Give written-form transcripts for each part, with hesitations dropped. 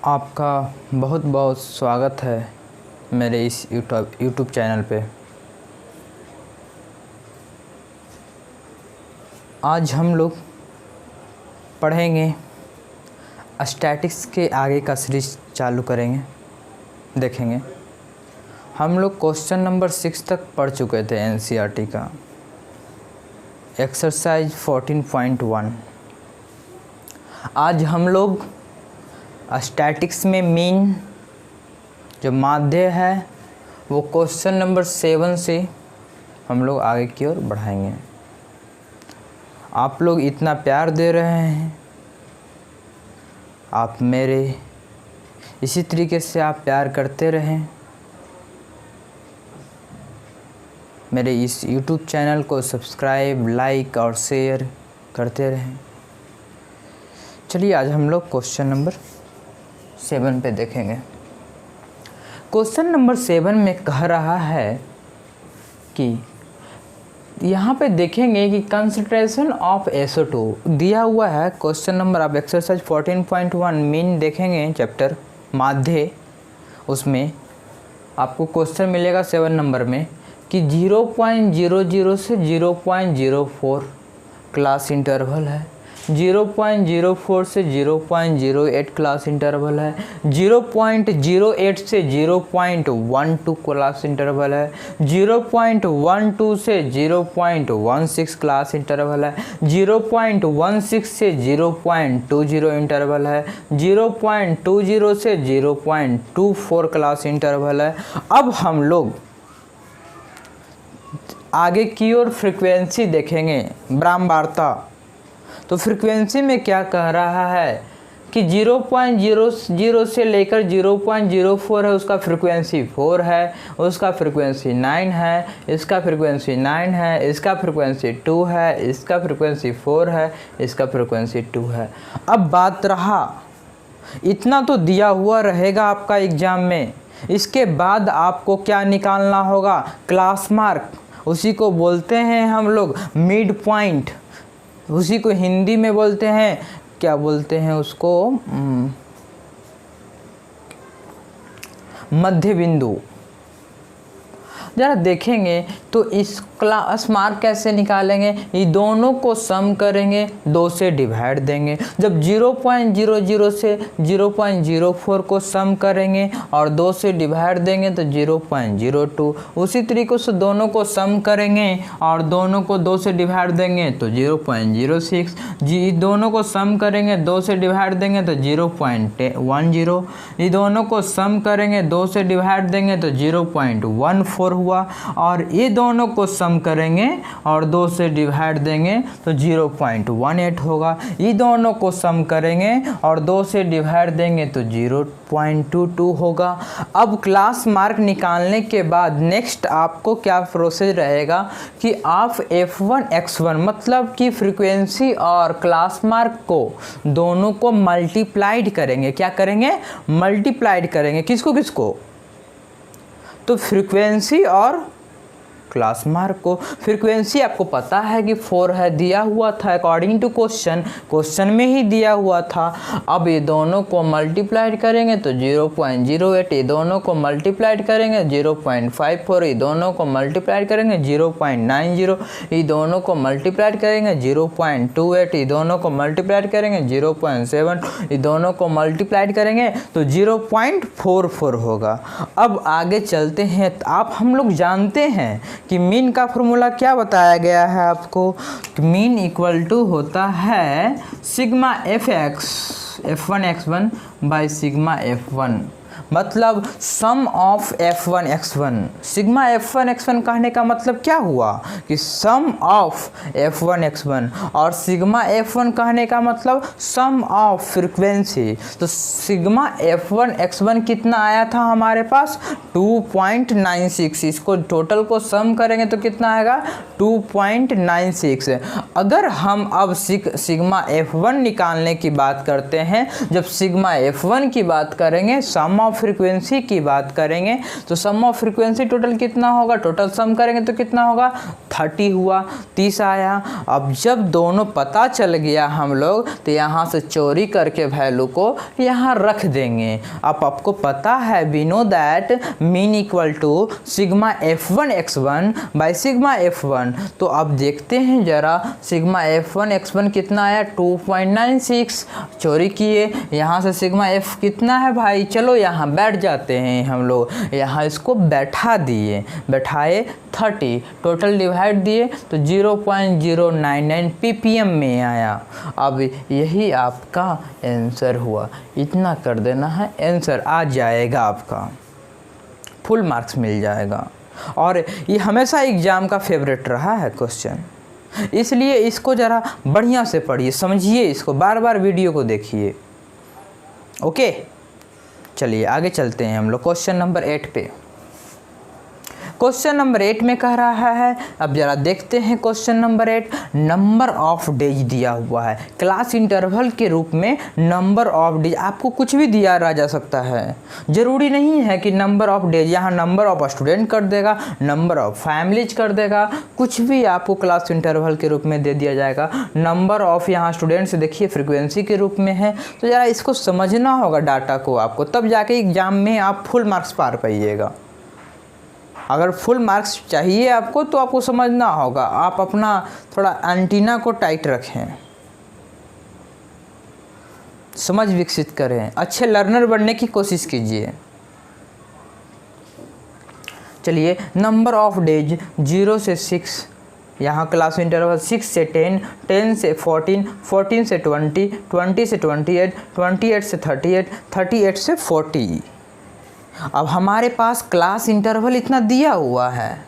आपका बहुत बहुत स्वागत है मेरे इस यूट्यूब चैनल पे। आज हम लोग पढ़ेंगे, स्टैटिक्स के आगे का सीरीज चालू करेंगे। देखेंगे हम लोग क्वेश्चन नंबर 6 तक पढ़ चुके थे एनसीईआरटी का एक्सरसाइज 14.1। आज हम लोग स्टैटिक्स में मीन जो माध्य है वो क्वेश्चन नंबर 7 से हम लोग आगे की ओर बढ़ाएंगे। आप लोग इतना प्यार दे रहे हैं, आप मेरे इसी तरीके से आप प्यार करते रहें। मेरे इस यूट्यूब चैनल को सब्सक्राइब, लाइक और शेयर करते रहें। चलिए आज हम लोग क्वेश्चन नंबर 7 पे देखेंगे। क्वेश्चन नंबर 7 में कह रहा है कि यहाँ पे देखेंगे कि कंसंट्रेशन ऑफ SO2 दिया हुआ है। क्वेश्चन नंबर आप एक्सरसाइज 14.1 मीन देखेंगे चैप्टर माध्य, उसमें आपको क्वेश्चन मिलेगा 7 नंबर में कि 0.00 से 0.04 क्लास इंटरवल है, 0.04 से 0.08 क्लास इंटरवल है, 0.08 से 0.12 क्लास इंटरवल है, 0.12 से 0.16 क्लास इंटरवल है, 0.16 से 0.20 इंटरवल है, 0.20 से 0.24 क्लास इंटरवल है। अब हम लोग आगे की ओर फ्रीक्वेंसी देखेंगे, ब्रह्मवार्ता। तो फ्रीक्वेंसी में क्या कह रहा है कि 0.00 से लेकर 0.04 है, उसका फ्रीक्वेंसी 4 है, उसका फ्रीक्वेंसी 9 है, इसका फ्रीक्वेंसी 9 है, इसका फ्रीक्वेंसी 2 है, इसका फ्रीक्वेंसी 4 है, इसका फ्रीक्वेंसी 2 है। अब बात रहा, इतना तो दिया हुआ रहेगा आपका एग्जाम में। इसके बाद आपको क्या निकालना होगा? Class mark. उसी को बोलते हैं हम लोग मिड पॉइंट, उसी को हिंदी में बोलते हैं, क्या बोलते हैं उसको, मध्य बिंदु। जरा देखेंगे तो इस क्लास मार्क कैसे निकालेंगे? ये दोनों को सम करेंगे, 2 से डिवाइड देंगे। जब 0.00 से 0.04 को सम करेंगे और 2 से डिवाइड देंगे तो 0.02। उसी तरीके से दोनों को सम करेंगे और दोनों को 2 से डिवाइड देंगे तो 0.06। जी दोनों को सम करेंगे, 2 से डिवाइड देंगे तो 0.10। ये दोनों को सम करेंगे, 2 से डिवाइड देंगे तो 0.14 हुआ। और ये दोनों को सम करेंगे और 2 से डिवाइड देंगे तो 0.18 होगा। ये दोनों को सम करेंगे और 2 से डिवाइड देंगे तो 0.22 होगा। अब क्लास मार्क निकालने के बाद नेक्स्ट आपको क्या प्रोसेस रहेगा कि आप F1 X1 मतलब कि फ्रीक्वेंसी और क्लास मार्क को दोनों को मल्टीप्लाइड करेंगे। क्या करेंगे? मल्टीप्लाइड करेंगे। किसको किसको? तो फ्रीक्वेंसी और क्लास मार्क को। फ्रीक्वेंसी आपको पता है कि 4 है, दिया हुआ था अकॉर्डिंग टू क्वेश्चन में ही दिया हुआ था। अब ये दोनों को मल्टीप्लाइड करेंगे तो 0.08, ये दोनों को मल्टीप्लाइड करेंगे 0.54, ये दोनों को मल्टीप्लाइड करेंगे 0.90, ये दोनों को मल्टीप्लाइड करेंगे 0.28, ये दोनों को मल्टीप्लाइड करेंगे 0.7, ये दोनों को मल्टीप्लाइड करेंगे तो 0.44 होगा। अब आगे चलते हैं। आप हम लोग जानते हैं कि मीन का फॉर्मूला क्या बताया गया है आपको? मीन इक्वल टू होता है sigma F1 X1 by sigma F1, मतलब सम of F1 X1। Sigma F1 X1 कहने का मतलब क्या हुआ कि सम ऑफ F1 X1, और सिग्मा F1 कहने का मतलब सम ऑफ फ्रीक्वेंसी। तो सिग्मा F1 X1 कितना आया था हमारे पास? 2.96। इसको टोटल को सम करेंगे तो कितना आएगा? 2.96। अगर हम अब सिग्मा F1 निकालने की बात करते हैं, जब सिग्मा F1 की बात करेंगे सम ऑफ ऑफ फ्रीक्वेंसी की बात करेंगे तो सम ऑफ फ्रीक्वेंसी टोटल कितना होगा, टोटल सम करेंगे तो कितना होगा 30 हुआ, 30 आया। अब जब दोनों पता चल गया हम लोग तो यहाँ से चोरी करके वैल्यू को यहाँ रख देंगे। अब आपको पता है we know that mean equal to sigma F1 x1 by sigma F1। तो अब देखते हैं जरा सिग्मा F1 x1 कितना आया 2.96, चोरी किए। यहाँ से सिग्मा F कितना है भाई, चलो यहाँ बैठ जाते हैं हम लोग, यहाँ इसको बैठा दिए, बैठाए 30, टोटल डिवाइड दिए तो 0.099 ppm में आया। अब यही आपका आंसर हुआ, इतना कर देना है, आंसर आ जाएगा आपका, फुल मार्क्स मिल जाएगा। और ये हमेशा एग्ज़ाम का फेवरेट रहा है क्वेश्चन, इसलिए इसको ज़रा बढ़िया से पढ़िए, समझिए इसको, बार बार वीडियो को देखिए। ओके, चलिए आगे चलते हैं हम लोग क्वेश्चन नंबर 8 पे। क्वेश्चन नंबर 8 में कह रहा है, अब जरा देखते हैं question number 8, number of days दिया हुआ है क्लास इंटरवल के रूप में। नंबर ऑफ डेज आपको कुछ भी दिया रह जा सकता है, ज़रूरी नहीं है कि नंबर ऑफ डेज, यहाँ नंबर ऑफ स्टूडेंट कर देगा, नंबर ऑफ फैमिलीज कर देगा, कुछ भी आपको क्लास इंटरवल के रूप में दे दिया जाएगा। नंबर ऑफ यहाँ स्टूडेंट्स देखिए फ्रीक्वेंसी के रूप में है, तो ज़रा इसको समझना होगा डाटा को आपको, तब जाके एग्जाम में आप फुल मार्क्स पार पाइएगा। अगर फुल मार्क्स चाहिए आपको तो आपको समझना होगा, आप अपना थोड़ा एंटीना को टाइट रखें, समझ विकसित करें, अच्छे लर्नर बनने की कोशिश कीजिए। चलिए, नंबर ऑफ डेज 0 से 6, यहाँ क्लास इंटरवल 6 से 10, 10 से 14, 14 से 20, 20 से 28, 28 से 38, 38 से 40। अब हमारे पास क्लास इंटरवल इतना दिया हुआ है,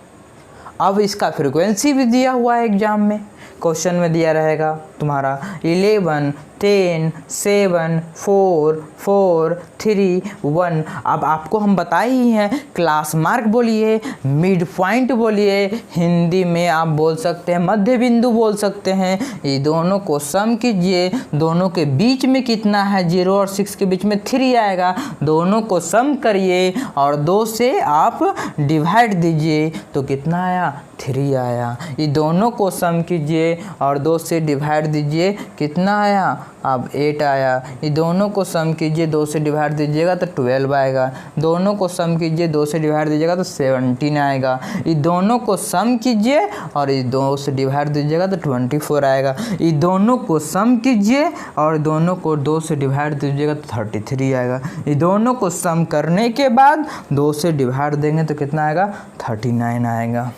अब इसका फ्रीक्वेंसी भी दिया हुआ है एग्जाम में, क्वेश्चन में दिया रहेगा तुम्हारा 11, 10, 7, 4, 4, 3, 1। अब आपको हम बताए ही हैं, क्लास मार्क बोलिए, मिड पॉइंट बोलिए, हिंदी में आप बोल सकते हैं मध्य बिंदु बोल सकते हैं। ये दोनों को सम कीजिए, दोनों के बीच में कितना है, 0 और 6 के बीच में 3 आएगा, दोनों को सम करिए और 2 से आप डिवाइड दीजिए तो कितना आया, 3 आया। ये दोनों को सम कीजिए और 2 से डिवाइड दीजिए, कितना आया, अब 8 आया। ये दोनों को सम कीजिए, 2 से डिवाइड दीजिएगा तो 12 आएगा, दोनों को सम कीजिए 2 से डिवाइड दीजिएगा तो 17 आएगा। ये दोनों को सम कीजिए और ये 2 से डिवाइड दीजिएगा तो 24 आएगा। ये दोनों को सम कीजिए और दोनों को 2 से डिवाइड दीजिएगा तो 33 आएगा। ये दोनों को सम करने के बाद 2 से डिवाइड देंगे तो कितना आएगा, 39 आएगा।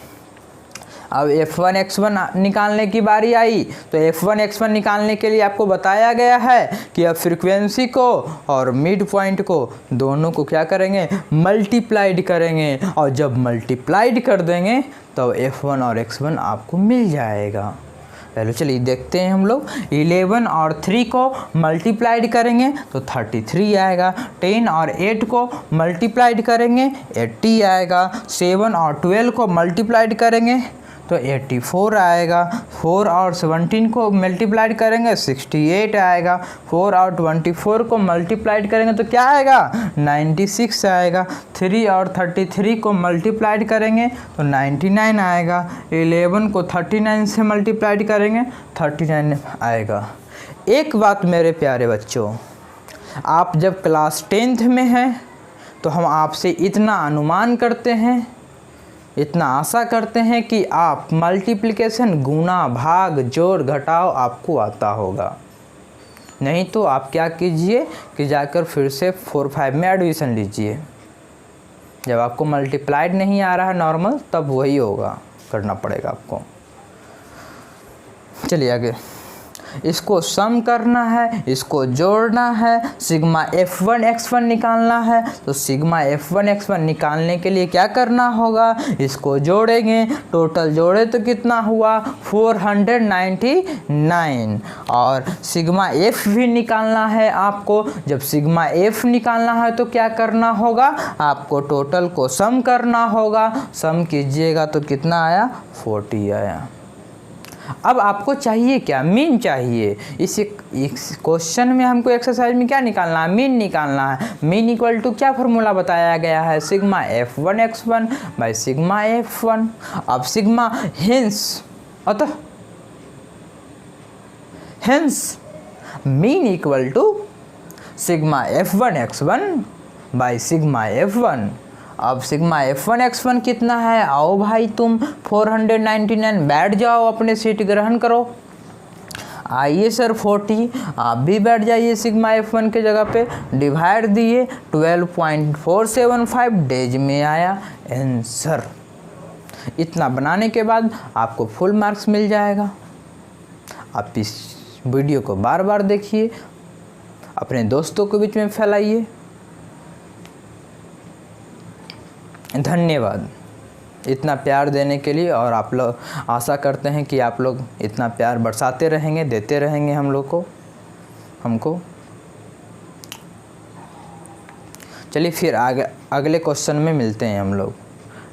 अब F1 x1 निकालने की बारी आई, तो F1 x1 निकालने के लिए आपको बताया गया है कि अब फ्रीक्वेंसी को और मिड पॉइंट को दोनों को क्या करेंगे, मल्टीप्लाइड करेंगे, और जब मल्टीप्लाइड कर देंगे तो F1 और x1 आपको मिल जाएगा। चलो चलिए देखते हैं हम लोग, 11 और 3 को मल्टीप्लाइड करेंगे तो 33 आएगा, 10 और 8 को मल्टीप्लाइड करेंगे 80 आएगा, 7 और 12 को मल्टीप्लाइड करेंगे तो 84 आएगा, 4 और 17 को मल्टीप्लाइड करेंगे 68 आएगा, 4 और 24 को मल्टीप्लाइड करेंगे तो क्या आएगा, 96 आएगा, 3 और 33 को मल्टीप्लाइड करेंगे तो 99 आएगा, 11 को 39 से मल्टीप्लाइड करेंगे 39 आएगा। एक बात मेरे प्यारे बच्चों, आप जब क्लास 10th में हैं तो हम आपसे इतना अनुमान करते हैं, इतना आशा करते हैं कि आप मल्टीप्लिकेशन, गुणा, भाग, जोड़, घटाव आपको आता होगा। नहीं तो आप क्या कीजिए कि जाकर फिर से 4-5 में एडमिशन लीजिए। जब आपको मल्टीप्लाइड नहीं आ रहा है नॉर्मल, तब वही होगा, करना पड़ेगा आपको। चलिए आगे, इसको सम करना है, इसको जोड़ना है, सिग्मा F1 x1 निकालना है। तो सिग्मा F1 x1 निकालने के लिए क्या करना होगा, इसको जोड़ेंगे, टोटल जोड़े तो कितना हुआ 499। और सिग्मा F भी निकालना है आपको। जब सिग्मा F निकालना है तो क्या करना होगा, आपको टोटल को सम करना होगा, सम कीजिएगा तो कितना आया, 40 आया। अब आपको चाहिए क्या, मीन चाहिए। इस क्वेश्चन में हमको एक्सरसाइज में क्या निकालना है, मीन निकालना है। मीन इक्वल टू क्या फॉर्मूला बताया गया है, sigma F1 x1 by sigma F1। अब सिग्मा हेंस अतः mean equal to sigma F1 x1 by sigma F1। अब सिग्मा F1 x1 कितना है, आओ भाई तुम 499 बैठ जाओ, अपने सीट ग्रहण करो। आइए सर 40, आप भी बैठ जाइए सिग्मा F1 के जगह पे, डिवाइड दिए 12.475 डेज में आया आंसर। इतना बनाने के बाद आपको फुल मार्क्स मिल जाएगा। आप इस वीडियो को बार बार देखिए, अपने दोस्तों के बीच में फैलाइए। धन्यवाद इतना प्यार देने के लिए, और आप लोग आशा करते हैं कि आप लोग इतना प्यार बरसाते रहेंगे, देते रहेंगे हम लोग को, हमको। चलिए फिर आगे अगले क्वेश्चन में मिलते हैं हम लोग।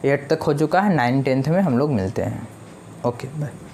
8 तक हो चुका है, 9 10th में हम लोग मिलते हैं। Okay bye.